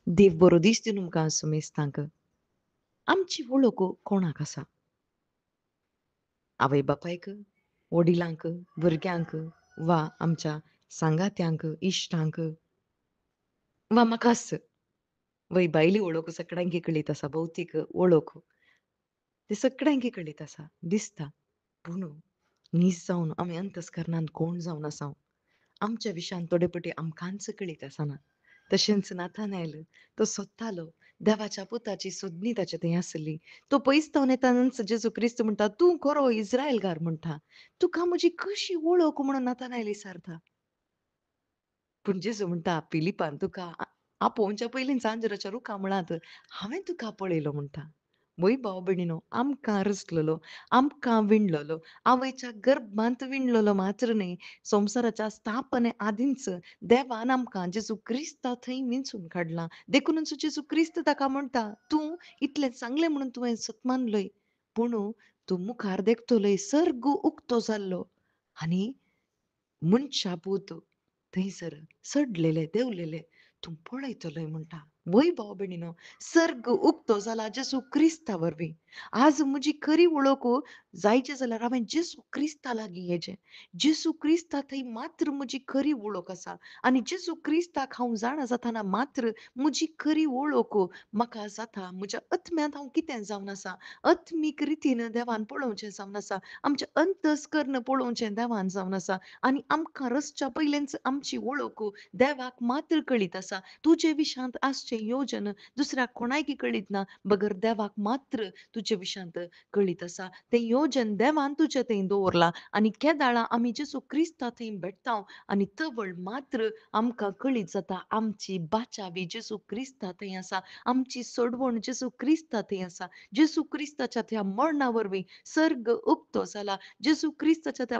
देव बरो दीस दिवन तुमकां सुमेस्तांक. आमची वळख कोणाक आसा? आवय बापायक, वडिलांक, भुरग्यांक वा आमच्या सांगात्यांक, इश्टांक वा म्हाकाच वैबायली वळख सगळ्यांकी कळीत आसा. भौतीक वळख ते सगळ्यांकी कळीत आसा, दिसता. पूण नीज जावन आमी अंतस्करणान कोण जावन आसाव, आमच्या विशयान थोडे फावटी आमकांच कळीत आसना. तशेंच नाथानायल तो सोदतालो. देवाच्या पुताची सोदणी ताचे थंय आसली. तो पयसतावन येतानच जेजू क्रिस्त म्हणटा, "तूं खरो इस्रायेलकार" म्हणटा. "तुका म्हजी कशी वळख?" म्हणून नाथानायल इसारता. पूण जेजू म्हणटा, "फिलिपान तुका आपोवच्या पयलीं जांजराच्या रुखा मळांत हांवें तुका पळयलो" म्हणटा. वय भाव भयणीनो, आमकां रचललो, आमकां विणललो, आवयच्या गर्भांत विणललो मात्र न्हय, संवसाराच्या स्थापने आदींच देवान आमकां जेजू क्रिस्ता थंय विंचून काडलां. देखूनच जेजू क्रिस्त ताका म्हणटा, "तूं इतलें चांगलें म्हणून तुवें सतमानलय, पूण तूं मुखार देखतलय सर्ग उक्तो जाल्लो आनी मनशापूत थंयसर सडलेले, देंवलेले तूं पळयतलय" म्हणटा. वय भाव भयणीनो, सर्ग उक्तो जाला जेजू क्रिस्ता वरवीं. आज म्हजी खरी वळख जायची जाल्यार हांवें जेजू क्रिस्ता लागीं येचें. जेजू क्रिस्ता थंय मात्र म्हजी खरी वळख आसा आनी जेजू क्रिस्ताक हांव जाणा जाताना मात्र म्हजी खरी वळख म्हाका जाता. म्हज्या आत्म्यांत हांव कितें जावन आसा, आत्मीक रितीन देवान पळोवचें जावन आसा, आमचें अंतस्करण पळोवचें देवान जावन आसा आनी आमकां रचच्या पयलेंच आमची वळख देवाक मात्र कळीत आसा. तुजे विशांत आसचें योजन दुसऱ्याक कोणायकी कळीत ना, बगर देवाक मात्र तुजे विशांत कळीत आसा. तें योजन देवान तुजे थंय दवरलां आनी केदाळां आमी जेजू क्रिस्ता थंय भेटतांव आनी तवळ मात्र आमकां कळीत जाता आमची बाचावी जेजू क्रिस्ता थंय आसा. आमची सोडवण जेजू क्रिस्ता थंय आसा. जेजू क्रिस्ताच्या त्या मरणा वरवीं सर्ग उक्तो जाला. जेजू क्रिस्ताच्या त्या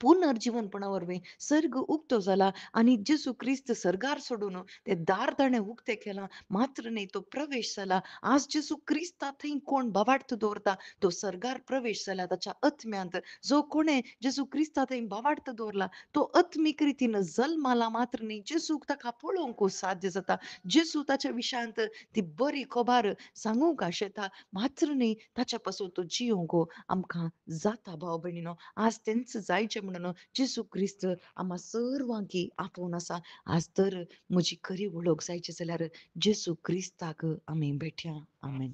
पुनर्जीवनपणा वरवीं सर्ग उक्तो जाला आनी जेजू क्रिस्त सर्गार सोडून ते दार ताणें उक्तें केलां. मात्र न्हय तो प्रवेश जाला. आज जेजू क्रिस्ता थंय कोण भावार्थ दवरता, तो सर्गार प्रवेश जाला ताच्या आत्म्यांत. जो कोणें जेजू क्रिस्ता थंय भावार्थ दवरला, तो आत्मीक रितीन जल्माला मात्र न्हय, जेजूक ताका पळोवंक साध्य जाता. जेजू ताच्या विशयांत ती बरी खबर सांगूंक शकता. मात्र न्हय ताचे पासून तो जियोंक आमकां जाता भाव भयणीनो. आज तेंच जायचें म्हणून जेजू क्रिस्त आम्हा सर्वांकी आपोवन आसा. आज तर म्हजी खरी वळख जायची जाल्यार जेजू क्रिस्ताक आमी भेटया. आमेन.